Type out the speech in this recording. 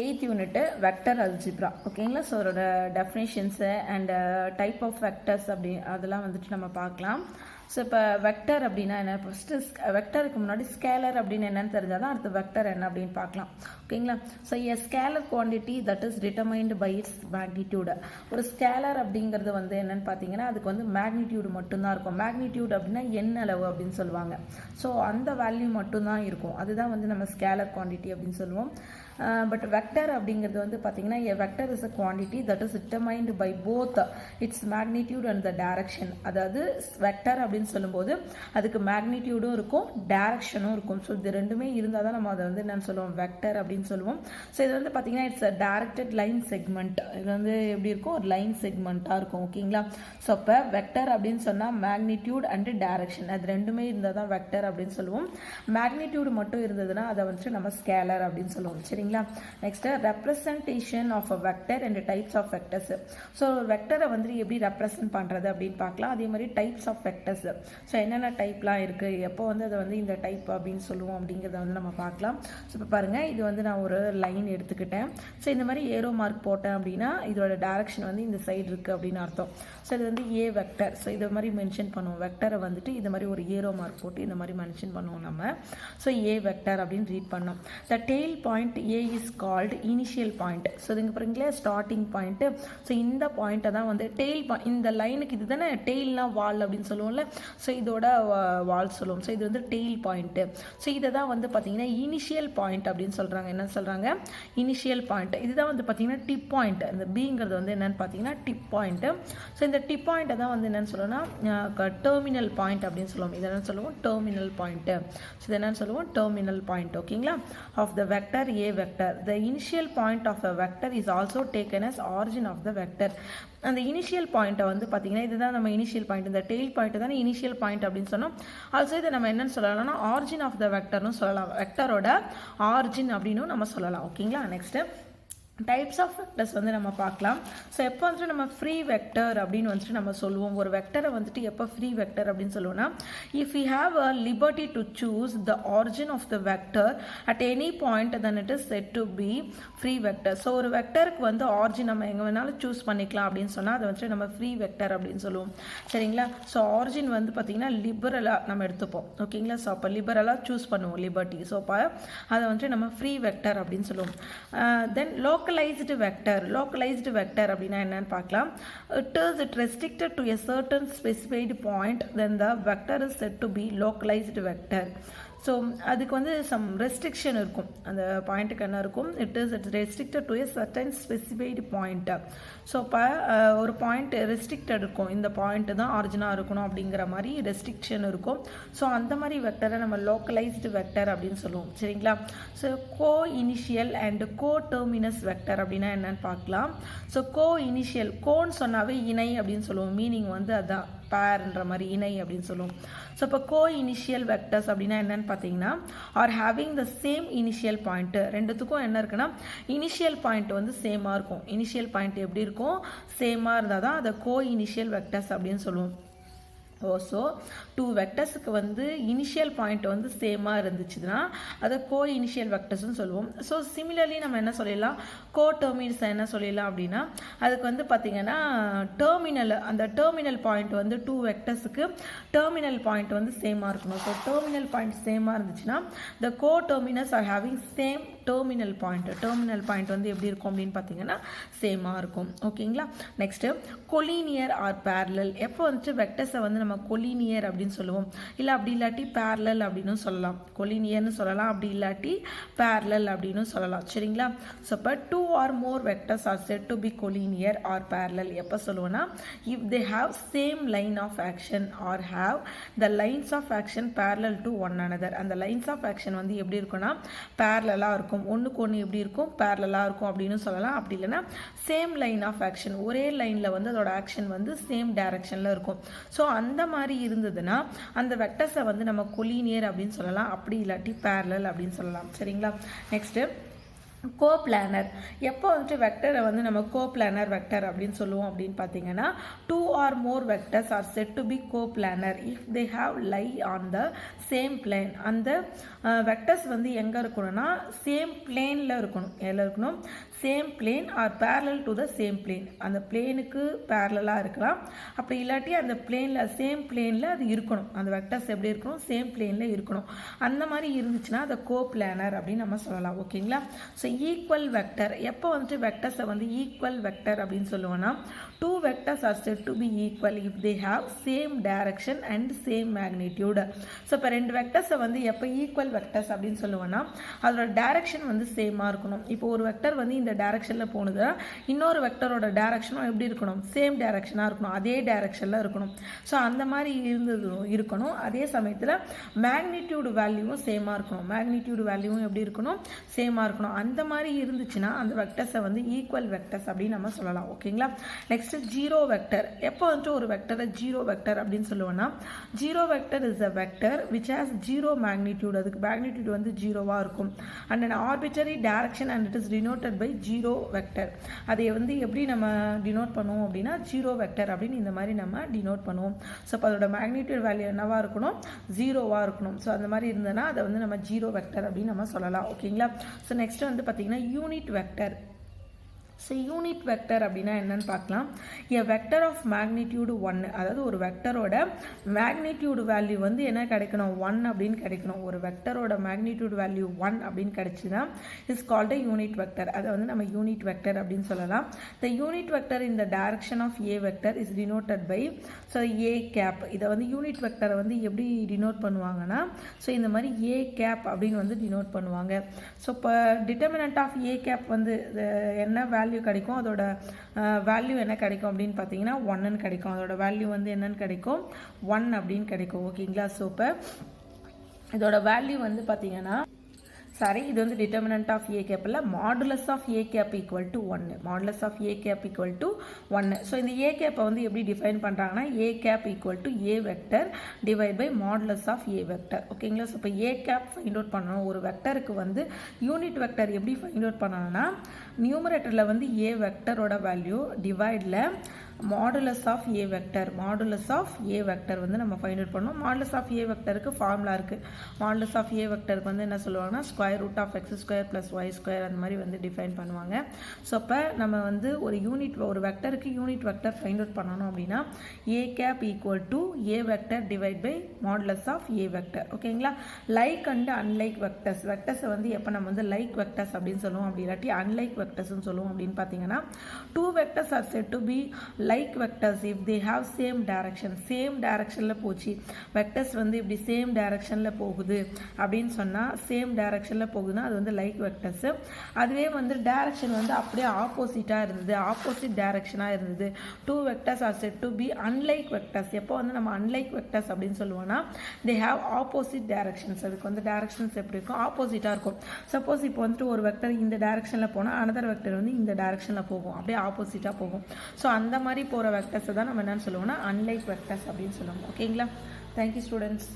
8th unit vector algebra ஓகேங்களா. So அதோட definitions and type of vectors அப்படி அதெல்லாம் வந்துட்டு நம்ம பார்க்கலாம். ஸோ இப்போ வெக்டர் அப்படின்னா என்ன, ஃபஸ்ட்டு வெக்டருக்கு முன்னாடி ஸ்கேலர் அப்படின்னு என்னன்னு தெரிஞ்சால் தான் அடுத்து வெக்டர் என்ன அப்படின்னு பார்க்கலாம் ஓகேங்களா. So a scalar quantity that is determined by its magnitude. ஒரு ஸ்கேலர் அப்படிங்கிறது வந்து என்னன்னு பார்த்தீங்கன்னா அதுக்கு வந்து மேக்னிடியூடு மட்டும்தான் இருக்கும். மேக்னிடியூட் அப்படின்னா எண் அளவு அப்படின்னு சொல்லுவாங்க. ஸோ அந்த வேல்யூ மட்டும்தான் இருக்கும். அதுதான் வந்து நம்ம ஸ்கேலர் குவான்டிட்டி அப்படின்னு சொல்லுவோம். பட் வெக்டர் அப்படிங்கிறது வந்து பார்த்தீங்கன்னா a vector is a quantity that is determined by both its magnitude and the direction. அதாவது வெக்டர் அப்படின்னு சொல்லும்போது அதுக்கு மேக்னிடியூடும் இருக்கும் டைரக்ஷனும் இருக்கும். ஸோ இது ரெண்டுமே இருந்தால் தான் நம்ம அதை வந்து என்னன்னு சொல்லுவோம் வெக்டர் அப்படின்னு சொல்லுவோம். ஸோ இது வந்து பார்த்தீங்கன்னா it's a directed line segment. இது வந்து எப்படி இருக்கும், ஒரு லைன் செக்மெண்ட்டாக இருக்கும் ஓகேங்களா. ஸோ அப்போ வெக்டர் அப்படின்னு சொன்னால் மேக்னிடியூட் அண்ட் டைரக்ஷன் அது ரெண்டுமே இருந்தால் தான் வெக்டர் அப்படின்னு சொல்லுவோம். மேக்னிடியூடு மட்டும் இருந்ததுன்னா அதை வந்துட்டு நம்ம ஸ்கேலர் அப்படின்னு சொல்லுவோம் சரிங்களா. Next representation of a vector and types of vectors. So வெக்டரை வந்து எப்படி ரெப்ரசன்ட் பண்ணுறது அப்படின்னு பார்க்கலாம். அதே மாதிரி டைப்ஸ் ஆஃப் வெக்டர்ஸ். ஸோ என்னென்ன டைப்லாம் இருக்குது, எப்போ வந்து அதை வந்து இந்த டைப் அப்படின்னு சொல்லுவோம் அப்படிங்கிறத வந்து நம்ம பார்க்கலாம். ஸோ இப்போ பாருங்கள், இது வந்து நான் ஒரு லைன் எடுத்துக்கிட்டேன். ஸோ இந்த மாதிரி ஏரோ மார்க் போட்டேன் அப்படின்னா இதோட டைரக்ஷன் வந்து இந்த சைடு இருக்குது அப்படின்னு அர்த்தம். ஸோ இது வந்து ஏ வெக்டர். ஸோ இதை மாதிரி மென்ஷன் பண்ணுவோம். வெக்டரை வந்துட்டு இது மாதிரி ஒரு ஏரோ மார்க் போட்டு இந்த மாதிரி மென்ஷன் பண்ணுவோம் நம்ம. ஸோ ஏ வெக்டர் அப்படின்னு ரீட் பண்ணோம். The tail point A is called initial point. So இதுங்க பாருங்களே ஸ்டார்டிங் பாயிண்ட்டு. ஸோ இந்த பாயிண்ட்டை தான் வந்து டெய்ல் இந்த லைனுக்கு இது தானே டெய்ல்னா வால் அப்படின்னு சொல்லுவோம்ல. ஸோ இதோட வால் சொல்லுவோம். ஸோ இது வந்து டெய்ல் பாயிண்ட்டு. ஸோ இதை தான் வந்து பார்த்தீங்கன்னா இனிஷியல் பாயிண்ட் அப்படின்னு சொல்கிறாங்க. என்ன சொல்கிறாங்க, இனிஷியல் பாயிண்ட். இதுதான் வந்து பார்த்தீங்கன்னா டிப் பாயிண்ட். இந்த பிங்கிறது வந்து என்னன்னு பார்த்தீங்கன்னா டிப் பாயிண்ட்டு. ஸோ இந்த டிப் பாயிண்ட்டை தான் வந்து என்னன்னு சொல்லணும்னா டெர்மினல் பாயிண்ட் அப்படின்னு சொல்லுவோம். இதை என்ன சொல்லுவோம், டெர்மினல் பாயிண்ட்டு. ஸோ இதை என்னன்னு சொல்லுவோம், டெர்மினல் பாயிண்ட் ஓகேங்களா. Of the vector A vector. The initial point of a vector is also taken as origin of the vector. அந்த இனிஷியல் பாயிண்ட்டை வந்து பார்த்தீங்கன்னா இதுதான் நம்ம இனிஷியல் பாயிண்ட். இந்த டெய்ல் பாயிண்ட் தானே இனிஷியல் பாயிண்ட் அப்படின்னு சொன்னோம். ஆல்சோ இதை நம்ம என்னன்னு சொல்லலாம்னா ஆரிஜின் ஆஃப் த வெக்டர்னு சொல்லலாம். வெக்டரோட ஆரிஜின் அப்படின்னு நம்ம சொல்லலாம் ஓகேங்களா. நெக்ஸ்ட்டு டைப்ஸ் ஆஃப் வெக்டர்ஸ் வந்து நம்ம பார்க்கலாம். ஸோ எப்போ வந்துட்டு நம்ம ஃப்ரீ வெக்டர் அப்படின்னு வந்துட்டு நம்ம சொல்லுவோம். ஒரு வெக்டரை வந்துட்டு எப்போ ஃப்ரீ வெக்டர் அப்படின்னு சொல்லுவோம்னா if you have a liberty to choose the origin of the vector at any point then it is said to be free vector. So ஒரு வெக்டருக்கு வந்து ஆரிஜின் நம்ம எங்கே வேணாலும் சூஸ் பண்ணிக்கலாம் அப்படின்னு சொன்னால் அதை வந்துட்டு நம்ம ஃப்ரீ வெக்டர் அப்படின்னு சொல்லுவோம் சரிங்களா. ஸோ ஆரிஜின் வந்து பார்த்தீங்கன்னா லிபரலாக நம்ம எடுத்துப்போம் ஓகேங்களா. ஸோ அப்போ லிபரலாக சூஸ் பண்ணுவோம் லிபர்ட்டி. ஸோ அப்போ அதை வந்துட்டு நம்ம ஃப்ரீ வெக்டர் அப்படின்னு சொல்லுவோம். தென் localized vector அப்படின்னா என்னன்னு பார்க்கலாம். It restricted to a certain specified point, then the vector is said to be localized vector. So அதுக்கு வந்து சம் ரெஸ்ட்ரிக்ஷன் இருக்கும். அந்த பாயிண்ட்டுக்கு என்ன இருக்கும், it's restricted to a certain specified point. So இப்போ ஒரு பாயிண்ட் ரெஸ்ட்ரிக்டட் இருக்கும், இந்த பாயிண்ட்டு தான் ஆரிஜினாக இருக்கணும் அப்படிங்கிற மாதிரி ரெஸ்ட்ரிக்ஷன் இருக்கும். ஸோ அந்த மாதிரி வெக்டரை நம்ம லோக்கலைஸ்டு வெக்டர் அப்படின்னு சொல்லுவோம் சரிங்களா. So co initial and co terminus vector அப்படின்னா என்னன்னு பார்க்கலாம். ஸோ கோ இனிஷியல், கோன்னு சொன்னாவே இணை அப்படின்னு சொல்லுவோம். மீனிங் வந்து அதான் பேர்ன்ற மாதிரி இணை அப்படின்னு சொல்லுவோம். ஸோ இப்போ கோ இனிஷியல் வெக்டர்ஸ் அப்படின்னா என்னன்னு பார்த்தீங்கன்னா are having the same initial point. ரெண்டுத்துக்கும் என்ன இருக்குன்னா இனிஷியல் பாயிண்ட் வந்து சேமாக இருக்கும். இனிஷியல் பாயிண்ட் எப்படி இருக்கும், சேமாக இருந்தால் தான் அதை கோ இனிஷியல் வெக்டர்ஸ் அப்படின்னு சொல்லுவோம். ஸோ டூ வெக்டர்ஸுக்கு வந்து இனிஷியல் பாயிண்ட் வந்து சேமாக இருந்துச்சுன்னா அதை கோ இனிஷியல் வெக்டர்ஸ்னு சொல்லுவோம். ஸோ சிமிலர்லி நம்ம என்ன சொல்லிடலாம், கோ டெர்மினஸ் என்ன சொல்லிடலாம் அப்படின்னா அதுக்கு வந்து பார்த்திங்கன்னா டெர்மினல், அந்த டெர்மினல் பாயிண்ட் வந்து டூ வெக்டர்ஸுக்கு டெர்மினல் பாயிண்ட் வந்து சேமாக இருக்கணும். ஸோ டெர்மினல் பாயிண்ட் சேமாக இருந்துச்சுன்னா the co terminus are having same terminal point. Terminal point வந்து எப்படி இருக்கும் அப்படின்னு பார்த்தீங்கன்னா சேமாக இருக்கும் ஓகேங்களா. Next collinear or parallel. எப்போ வந்துட்டு வெக்டர்ஸை வந்து நம்ம கொலினியர் அப்படின்னு சொல்லுவோம், இல்லை அப்படி இல்லாட்டி பேரலல் அப்படின்னு சொல்லலாம். கொலினியர்னு சொல்லலாம், அப்படி இல்லாட்டி பேரலல் அப்படின்னு சொல்லலாம் சரிங்களா. ஸோ இப்போ two or more vectors are said to be collinear or parallel எப்போ சொல்லுவோம்னா if they have same line of action or have the lines of action parallel to one another. அந்த லைன்ஸ் ஆஃப் ஆக்ஷன் வந்து எப்படி இருக்குன்னா பேரலலாக இருக்கும், ஒன்றுக்கு ஒன்று எப்படி இருக்கும் பேரலலாக இருக்கும் அப்படின்னு சொல்லலாம். அப்படி இல்லைன்னா சேம் லைன் ஆஃப் ஆக்ஷன், ஒரே லைனில் வந்து அதோட ஆக்ஷன் வந்து சேம் டைரக்ஷனில் இருக்கும். ஸோ அந்த மாதிரி இருந்ததுன்னா அந்த வெக்டர்ஸை வந்து நம்ம கொலினியர் அப்படின்னு சொல்லலாம், அப்படி இல்லாட்டி பேரலல் அப்படின்னு சொல்லலாம் சரிங்களா. Next coplanar. எப்போ வந்துட்டு வெக்டரை வந்து நம்ம கோப்ளானர் வெக்டர் அப்படின்னு சொல்லுவோம் அப்படின்னு பார்த்தீங்கன்னா, 2 or more vectors are said to be coplanar if they have lie on the same plane. அந்த வெக்டர்ஸ் வந்து எங்கே இருக்கணும்னா சேம் பிளேனில் இருக்கணும். எதில் இருக்கணும்? Same plane or parallel to the same plane. அந்த பிளேனுக்கு பேரலாக இருக்கலாம். அப்படி இல்லாட்டி அந்த பிளேனில் சேம் பிளேனில் அது இருக்கணும். அந்த வெக்டர்ஸ் எப்படி இருக்கணும்? சேம் பிளேனில் இருக்கணும். அந்த மாதிரி இருந்துச்சுன்னா அதை கோப்ளானர் அப்படின்னு நம்ம சொல்லலாம். ஓகேங்களா? ஸோ ஈக்குவல் வெக்டர் எப்போ வந்துட்டு வெக்டர்ஸை வந்து ஈக்குவல் வெக்டர் அப்படின்னு சொல்லுவோம்னா, 2 vectors are said to be equal if they have same direction and same magnitude. So இப்போ 2 வெக்டர்ஸை வந்து எப்போ ஈக்குவல் வெக்டர்ஸ் அப்படின்னு சொல்லுவோம்னா, அதோட டைரக்ஷன் வந்து சேமாக இருக்கணும். இப்போ ஒரு வெக்டர் வந்து இந்த டைரக்ஷனில் போனதுன்னா இன்னொரு வெக்டரோட டைரக்ஷனும் எப்படி இருக்கணும்? சேம் டைரக்ஷனாக இருக்கணும். அதே டைரக்ஷனில் இருக்கணும். ஸோ அந்த மாதிரி இருக்கணும். அதே சமயத்தில் மேக்னிடியூடு வேல்யூவும் சேமாக இருக்கணும். மேக்னிடியூடு வேல்யூவும் எப்படி இருக்கணும்? சேமாக இருக்கணும். அந்த மாதிரி இருந்துச்சுன்னா அந்த வெக்டர்ஸை வந்து ஈக்குவல் வெக்டர்ஸ் அப்படின்னு நம்ம சொல்லலாம். ஓகேங்களா? Next zero vector. எப்போ வந்துட்டு ஒரு வெக்டரை ஜீரோ வெக்டர் அப்படின்னு சொல்லுவோம்னா, zero vector is a vector which has zero magnitude. அதுக்கு மேக்னிடியூட் வந்து ஜீரோவாக இருக்கும். And an arbitrary direction and it is denoted by zero vector. அதை வந்து எப்படி நம்ம டினோட் பண்ணுவோம் அப்படின்னா, ஜீரோ வெக்டர் அப்படின்னு இந்த மாதிரி நம்ம டினோட் பண்ணுவோம். ஸோ அப்போ அதோட மேக்னிடியூட் வேல்யூ என்னவா இருக்கணும்? ஜீரோவாக இருக்கணும். ஸோ அந்த மாதிரி இருந்ததுன்னா அதை வந்து நம்ம ஜீரோ வெக்டர் அப்படின்னு நம்ம சொல்லலாம். ஓகேங்களா? ஸோ நெக்ஸ்ட் வந்து பார்த்தீங்கன்னா unit vector. So unit vector அப்படின்னா என்னன்னு பார்க்கலாம். எ வெக்டர் ஆஃப் மேக்னிடியூடு 1, அதாவது ஒரு வெக்டரோட மேக்னிடியூடு வேல்யூ வந்து என்ன கிடைக்கணும்? 1 அப்படின்னு கிடைக்கணும். ஒரு வெக்டரோட மேக்னிடியூடு வேல்யூ 1 அப்படின்னு கிடைச்சுன்னா is called a unit vector. அதை வந்து நம்ம யூனிட் வெக்டர் அப்படின்னு சொல்லலாம். The unit vector in the direction of A vector is denoted by so a cap. இதை வந்து யூனிட் வெக்டரை வந்து எப்படி டினோட் பண்ணுவாங்கன்னா, ஸோ இந்த மாதிரி ஏ கேப் அப்படின்னு வந்து டினோட் பண்ணுவாங்க. ஸோ இப்போ டிட்டர்மினன்ட் ஆஃப் ஏ கேப் வந்து என்ன வேல்யூ கிடைக்கும்? அதோட வேல்யூ என்ன கிடைக்கும் அப்படின்னு பார்த்தீங்கன்னா 1ன்னு கிடைக்கும். அதோட வேல்யூ வந்து என்னன்னு கிடைக்கும்? 1 அப்படின்னு கிடைக்கும். ஓகேங்களா? ஸோ இப்போ இதோட வேல்யூ வந்து பார்த்தீங்கன்னா இது வந்து டிட்டர்மினன்ட் ஆஃப் ஏ கேப் இல்லை, modulus of a cap equal to 1. Modulus of a cap equal to 1. So இந்த ஏ கேப்பை வந்து எப்படி டிஃபைன் பண்ணுறாங்கன்னா, a cap equal to a vector divide by modulus of A vector. ஓகேங்களா? So இப்போ a cap find out பண்ணணும். ஒரு வெக்டருக்கு வந்து யூனிட் வெக்டர் எப்படி ஃபைண்ட் அவுட் பண்ணணும்னா, நியூமரேட்டரில் வந்து ஏ வெக்டரோட வேல்யூ டிவைடில் modulus of A vector. Modulus of A vector வந்து நம்ம ஃபைண்ட் அவுட் பண்ணோம். மாடுலஸ் ஆஃப் ஏ வெக்டருக்கு ஃபார்முலா இருக்குது. மாடுலஸ் ஆஃப் ஏ வெக்டருக்கு வந்து என்ன சொல்லுவாங்கன்னா, square root of X square plus Y square அந்த மாதிரி வந்து டிஃபைன் பண்ணுவாங்க. ஸோ அப்போ நம்ம வந்து ஒரு வெக்டருக்கு யூனிட் வெக்டர் ஃபைண்ட் அவுட் பண்ணணும் அப்படின்னா, a cap equal to a vector divide by modulus of A vector. ஓகேங்களா? Like and unlike vectors. வெக்டர்ஸை வந்து எப்போ நம்ம வந்து லைக் வெக்டர்ஸ் அப்படின்னு சொல்லுவோம், அப்படி இல்லாட்டி அன்லைக் வெக்டர்ஸ்னு சொல்லுவோம் அப்படின்னு பார்த்தீங்கன்னா, 2 vectors are said to be like vectors if they have same direction. Same டைரக்ஷனில் போச்சு. வெக்டர்ஸ் வந்து இப்படி சேம் டைரக்ஷனில் போகுது அப்படின்னு சொன்னால், சேம் டைரக்ஷனில் போகுதுன்னா அது வந்து லைக் வெக்டர்ஸு. அதுவே வந்து டைரக்ஷன் வந்து அப்படியே ஆப்போசிட்டாக இருந்தது, ஆப்போசிட் டைரக்ஷனாக இருந்தது, 2 vectors are said to be unlike vectors. எப்போ வந்து நம்ம unlike vectors அப்படின்னு சொல்லுவோம்னா, they have opposite directions. அதுக்கு வந்து டைரக்ஷன்ஸ் எப்படி இருக்கும்? ஆப்போசிட்டாக இருக்கும். சப்போஸ் இப்போ வந்துட்டு ஒரு வெக்டர் இந்த டைரக்ஷனில் போனால் அனதர் வெக்டர் வந்து இந்த டைரக்ஷனில் போகும், அப்படியே ஆப்போசிட்டாக போகும். ஸோ அந்த மாதிரி போகிற வெக்டர்ஸை தான் நம்ம என்னன்னு சொல்லுவோம்னா அன்லைக் வெக்டர்ஸ் அப்படின்னு சொல்லுவோம். ஓகேங்களா? Thank you students.